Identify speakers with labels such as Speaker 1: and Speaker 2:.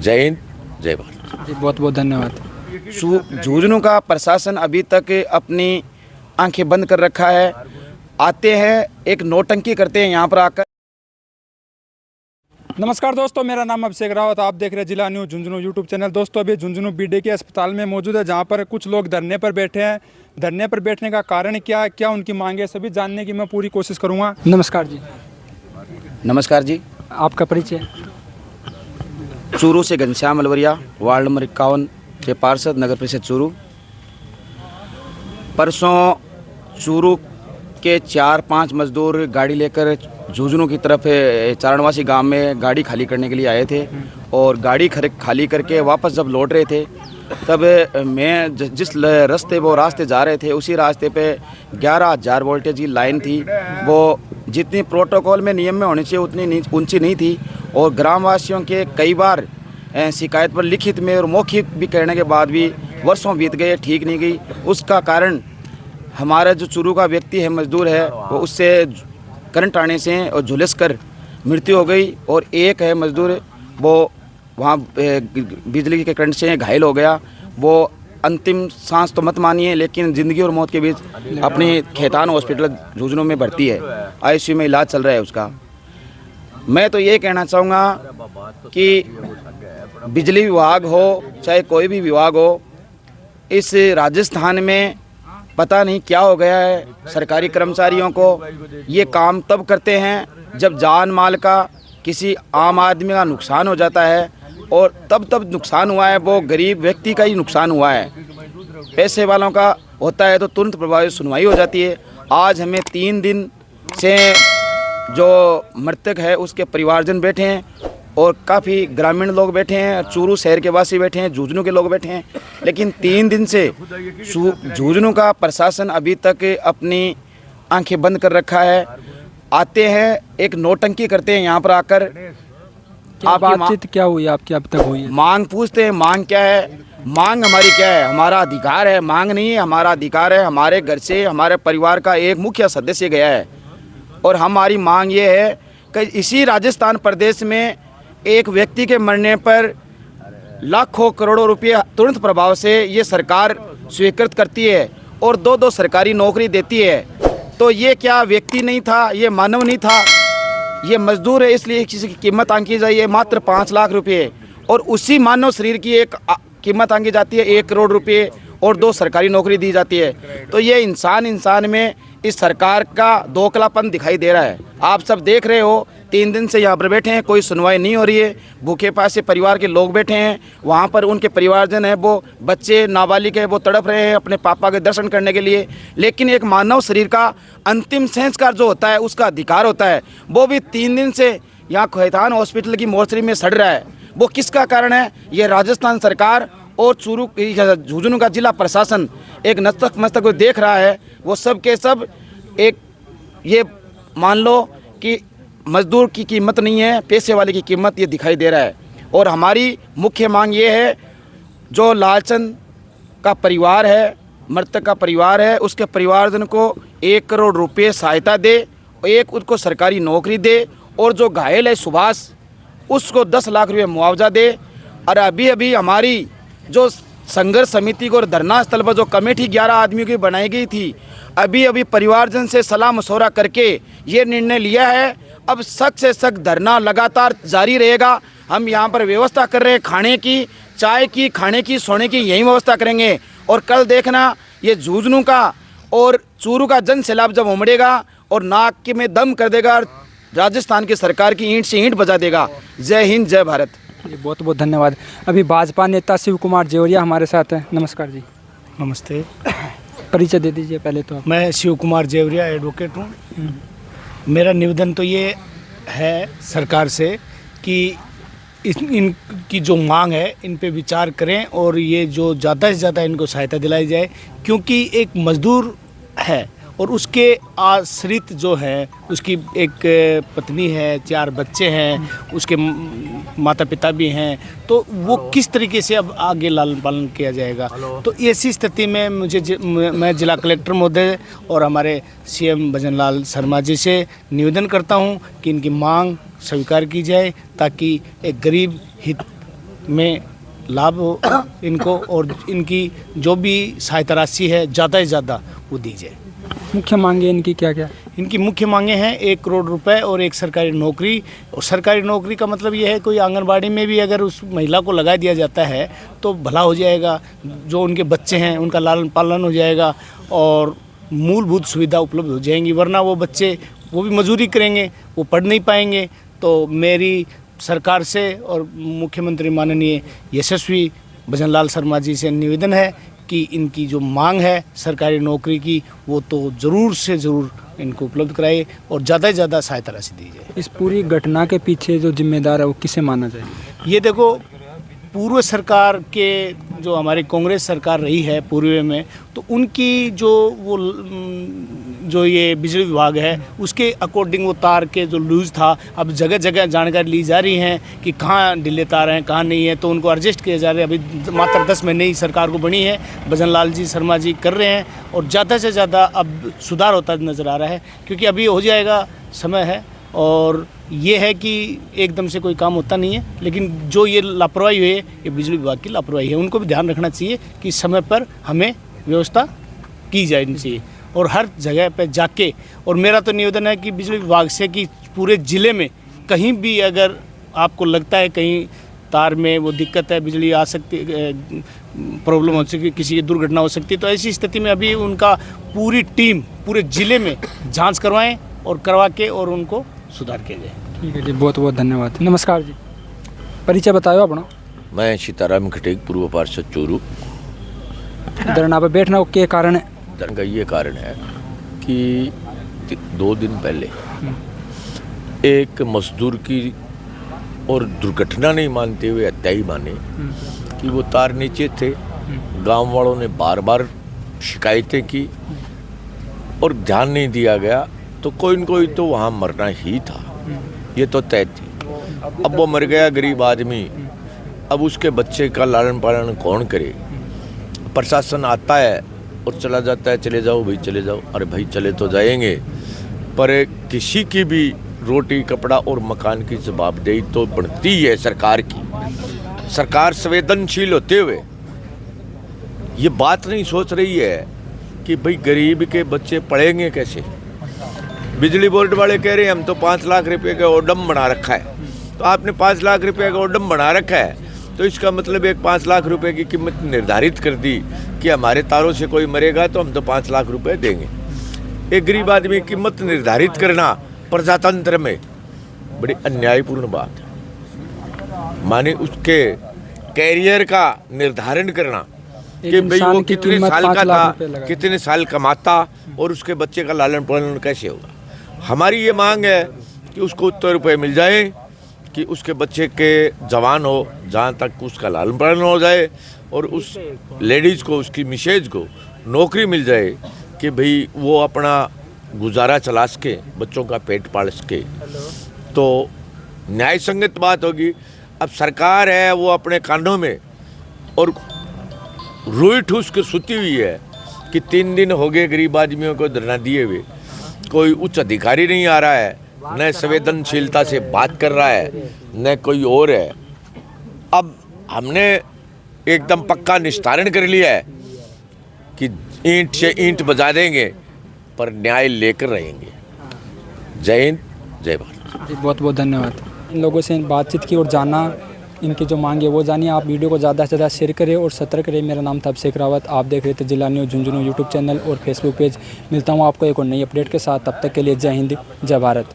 Speaker 1: जय हिंद, जय भारत
Speaker 2: जी। बहुत बहुत धन्यवाद।
Speaker 3: झुंझुनू का प्रशासन अभी तक अपनी आंखें बंद कर रखा है। आते हैं, एक नौटंकी करते हैं यहाँ पर आकर।
Speaker 2: नमस्कार दोस्तों, मेरा नाम अभिषेक रावत, आप देख रहे हैं जिला न्यूज़ झुंझुनू यूट्यूब चैनल। दोस्तों अभी झुंझुनू बीडे के अस्पताल में मौजूद है, जहां पर कुछ लोग धरने पर बैठे हैं। धरने पर बैठने का कारण क्या उनकी मांगे, सभी जानने की मैं पूरी कोशिश करूंगा। नमस्कार जी।
Speaker 3: नमस्कार जी।
Speaker 2: आपका परिचय?
Speaker 3: चूरू से घनश्याम अलवरिया, वार्ड नंबर 51 के पार्षद, नगर परिषद चूरू। परसों चूरू के 4-5 मजदूर गाड़ी लेकर झुंझुनू की तरफ चारणवासी गांव में गाड़ी खाली करने के लिए आए थे, और गाड़ी खाली करके वापस जब लौट रहे थे तब मैं जिस रास्ते जा रहे थे, उसी रास्ते पे 11,000 वोल्टेज की लाइन थी। वो जितनी प्रोटोकॉल में नियम में होनी चाहिए उतनी ऊंची नहीं थी, और ग्रामवासियों के कई बार शिकायत पर लिखित में और मौखिक भी कहने के बाद भी वर्षों बीत गए, ठीक नहीं गई। उसका कारण हमारा जो चूरू का व्यक्ति है, मजदूर है, वो उससे करंट आने से और झुलस कर मृत्यु हो गई, और एक है मजदूर वो वहाँ बिजली के करंट से घायल हो गया। वो अंतिम सांस तो मत मानिए, लेकिन ज़िंदगी और मौत के बीच अपनी खेतान हॉस्पिटल झुंझुनू में भर्ती है, आईसीयू में इलाज चल रहा है उसका। मैं तो ये कहना चाहूँगा कि बिजली विभाग हो चाहे कोई भी विभाग हो, इस राजस्थान में पता नहीं क्या हो गया है। सरकारी कर्मचारियों को ये काम तब करते हैं जब जान माल का, किसी आम आदमी का नुकसान हो जाता है, और तब नुकसान हुआ है वो गरीब व्यक्ति का ही नुकसान हुआ है। पैसे वालों का होता है तो तुरंत प्रभावी सुनवाई हो जाती है। आज हमें 3 दिन से जो मृतक है उसके परिवारजन बैठे हैं, और काफ़ी ग्रामीण लोग बैठे हैं, चूरू शहर के वासी बैठे हैं, झुंझुनू के लोग बैठे हैं, लेकिन 3 दिन से झुंझुनू का प्रशासन अभी तक अपनी आंखें बंद कर रखा है। आते हैं, एक नौटंकी करते हैं यहाँ पर आकर।
Speaker 2: बातचीत क्या हुई आपकी अब तक हुई है?
Speaker 3: मांग पूछते हैं, मांग क्या है? मांग हमारी क्या है? हमारा अधिकार है, मांग नहीं है, हमारा अधिकार है। हमारे घर से हमारे परिवार का एक मुखिया सदस्य गया है, और हमारी मांग ये है कि इसी राजस्थान प्रदेश में एक व्यक्ति के मरने पर लाखों करोड़ों रुपये तुरंत प्रभाव से ये सरकार स्वीकृत करती है, और 2-2 सरकारी नौकरी देती है। तो ये क्या व्यक्ति नहीं था, ये मानव नहीं था, ये मजदूर है, इसलिए किसी की कीमत आंकी जाइए मात्र 5 लाख रुपये, और उसी मानव शरीर की एक कीमत आंकी जाती है 1 करोड़ रुपये, और 2 सरकारी नौकरी दी जाती है। तो ये इंसान में इस सरकार का दोखलापन दिखाई दे रहा है। आप सब देख रहे हो, 3 दिन से यहाँ पर बैठे हैं, कोई सुनवाई नहीं हो रही है। भूखे प्यासे परिवार के लोग बैठे हैं, वहाँ पर उनके परिवारजन है, वो बच्चे नाबालिग है, वो तड़प रहे हैं अपने पापा के दर्शन करने के लिए। लेकिन एक मानव शरीर का अंतिम संस्कार जो होता है, उसका अधिकार होता है, वो भी 3 दिन से यहाँ खेतान हॉस्पिटल की मोर्चरी में सड़ रहा है। वो किसका कारण है? ये राजस्थान सरकार और चूरू झुंझुनू का जिला प्रशासन एक नतमस्तक देख रहा है। वो सब के सब एक ये मान लो कि मजदूर की कीमत नहीं है, पैसे वाले की कीमत ये दिखाई दे रहा है। और हमारी मुख्य मांग ये है, जो लालचंद का परिवार है, मृतक का परिवार है, उसके परिवारजन को 1 करोड़ रुपये सहायता दे, एक उसको सरकारी नौकरी दे, और जो घायल है सुभाष, उसको 10 लाख रुपये मुआवजा दे। और अभी हमारी जो संघर्ष समिति को धरना स्थल पर जो कमेटी 11 आदमियों की बनाई गई थी, अभी परिवारजन से सलाह मशवरा करके ये निर्णय लिया है। अब सख्त से सख्त धरना लगातार जारी रहेगा। हम यहाँ पर व्यवस्था कर रहे हैं, खाने की, चाय की, खाने की, सोने की, यही व्यवस्था करेंगे। और कल देखना, ये झुंझुनू का और चूरू का जन सैलाब जब उमड़ेगा और नाक में दम कर देगा, राजस्थान की सरकार की ईंट से ईंट बजा देगा। जय हिंद, जय भारत।
Speaker 2: बहुत बहुत धन्यवाद। अभी भाजपा नेता शिव कुमार जेवरिया हमारे साथ हैं। नमस्कार जी।
Speaker 4: नमस्ते।
Speaker 2: परिचय दे दीजिए पहले तो आप।
Speaker 4: मैं शिव कुमार जेवरिया एडवोकेट हूँ। मेरा निवेदन तो ये है सरकार से कि इनकी जो मांग है इन पे विचार करें, और ये जो ज़्यादा से ज़्यादा इनको सहायता दिलाई जाए, क्योंकि एक मजदूर है और उसके आश्रित जो है, उसकी एक पत्नी है, 4 बच्चे हैं, उसके माता पिता भी हैं, तो वो किस तरीके से अब आगे लालन पालन किया जाएगा। तो ऐसी स्थिति में मैं जिला कलेक्टर महोदय और हमारे सीएम भजन लाल शर्मा जी से निवेदन करता हूं कि इनकी मांग स्वीकार की जाए, ताकि एक गरीब हित में लाभ हो इनको, और इनकी जो भी सहायता राशि है ज़्यादा से ज़्यादा वो दी जाए।
Speaker 2: मुख्य मांगे इनकी क्या क्या?
Speaker 4: इनकी मुख्य मांगे हैं 1 करोड़ रुपए और एक सरकारी नौकरी। और सरकारी नौकरी का मतलब ये है कोई आंगनबाड़ी में भी अगर उस महिला को लगा दिया जाता है तो भला हो जाएगा, जो उनके बच्चे हैं उनका लालन पालन हो जाएगा और मूलभूत सुविधा उपलब्ध हो जाएंगी। वरना वो बच्चे वो भी मजदूरी करेंगे, वो पढ़ नहीं पाएंगे। तो मेरी सरकार से और मुख्यमंत्री माननीय यशस्वी भजनलाल शर्मा जी से निवेदन है कि इनकी जो मांग है सरकारी नौकरी की वो तो ज़रूर से ज़रूर इनको उपलब्ध कराए और ज़्यादा से ज़्यादा सहायता राशि दी जाए।
Speaker 2: इस पूरी घटना के पीछे जो जिम्मेदार है वो किसे माना जाए?
Speaker 4: ये देखो, पूर्व सरकार के जो हमारी कांग्रेस सरकार रही है पूर्व में, तो उनकी जो ये बिजली विभाग है उसके अकॉर्डिंग वो तार के जो लूज था, अब जगह जगह जानकारी ली जा रही है कि कहाँ ढीले तार हैं कहाँ नहीं है, तो उनको एडजस्ट किया जा रहा है। अभी मात्र 10 महीने ही सरकार को बनी है, भजनलाल जी शर्मा जी कर रहे हैं और ज़्यादा से ज़्यादा अब सुधार होता नज़र आ रहा है, क्योंकि अभी हो जाएगा, समय है। और ये है कि एकदम से कोई काम होता नहीं है, लेकिन जो ये लापरवाही हुई है ये बिजली विभाग की लापरवाही है। उनको भी ध्यान रखना चाहिए कि समय पर हमें व्यवस्था की जानी चाहिए और हर जगह पे जाके। और मेरा तो निवेदन है कि बिजली विभाग से कि पूरे ज़िले में कहीं भी अगर आपको लगता है कहीं तार में वो दिक्कत है, बिजली आ सकती, प्रॉब्लम हो सकती, किसी की दुर्घटना हो सकती है, तो ऐसी स्थिति में अभी उनका पूरी टीम पूरे ज़िले में जाँच करवाएँ और करवा के और उनको सुधार किया जाए।
Speaker 2: ठीक है जी, बहुत बहुत धन्यवाद। नमस्कार जी, परिचय बताओ अपना।
Speaker 1: मैं सीताराम खटेक, पूर्व पार्षद चोरू।
Speaker 2: धरना पे बैठना के कारण है?
Speaker 1: धरना का ये कारण है कि 2 दिन पहले एक मजदूर की और दुर्घटना नहीं मानते हुए हत्या ही माने कि वो तार नीचे थे। गांव वालों ने बार बार शिकायतें की और ध्यान नहीं दिया गया, तो कोई न कोई तो वहाँ मरना ही था, ये तो तय थी। अब वो मर गया गरीब आदमी, अब उसके बच्चे का लालन पालन कौन करे? प्रशासन आता है और चला जाता है, चले जाओ भाई चले जाओ। अरे भाई चले तो जाएंगे, पर किसी की भी रोटी कपड़ा और मकान की जवाबदेही तो बनती है सरकार की। सरकार संवेदनशील होते हुए ये बात नहीं सोच रही है कि भाई गरीब के बच्चे पढ़ेंगे कैसे। बिजली बोर्ड वाले कह रहे हैं हम तो 5 लाख रुपए का ओडम बना रखा है, तो आपने 5 लाख रुपए का ओडम बना रखा है तो इसका मतलब एक 5 लाख रुपए की कीमत निर्धारित कर दी कि हमारे तारों से कोई मरेगा तो हम तो 5 लाख रुपए देंगे। एक गरीब आदमी की कीमत निर्धारित करना प्रजातंत्र में बड़ी अन्यायपूर्ण बात है। माने उसके कैरियर का निर्धारण करना कि भाई वो कितने साल का था, कितने साल कमाता और उसके बच्चे का लालन पालन कैसे होगा। हमारी ये मांग है कि उसको उतने रुपये मिल जाए कि उसके बच्चे के जवान हो, जहाँ तक उसका लालन पालन हो जाए और उस लेडीज़ को, उसकी मिसेज को नौकरी मिल जाए कि भाई वो अपना गुजारा चला सके, बच्चों का पेट पाल सके, तो न्याय संगत बात होगी। अब सरकार है वो अपने कानों में और रोई ठूस के सुती हुई है कि 3 दिन हो गए गरीब आदमियों को धरना दिए हुए, कोई उच्च अधिकारी नहीं आ रहा है, न संवेदनशीलता से बात कर रहा है, न कोई और है। अब हमने एकदम पक्का निस्तारण कर लिया है कि ईंट से ईंट बजा देंगे पर न्याय लेकर रहेंगे। जय हिंद, जय भारत।
Speaker 2: जी बहुत बहुत धन्यवाद। इन लोगों से बातचीत की और जाना, इनकी जो मांग है वो जानिए। आप वीडियो को ज़्यादा से ज़्यादा शेयर करें और सतर्क करें। मेरा नाम था अभिषेक रावत, आप देख रहे थे जिला न्यूज़ झुंझुनू यूट्यूब चैनल और फेसबुक पेज। मिलता हूँ आपको एक और नई अपडेट के साथ, तब तक के लिए जय हिंद, जय भारत।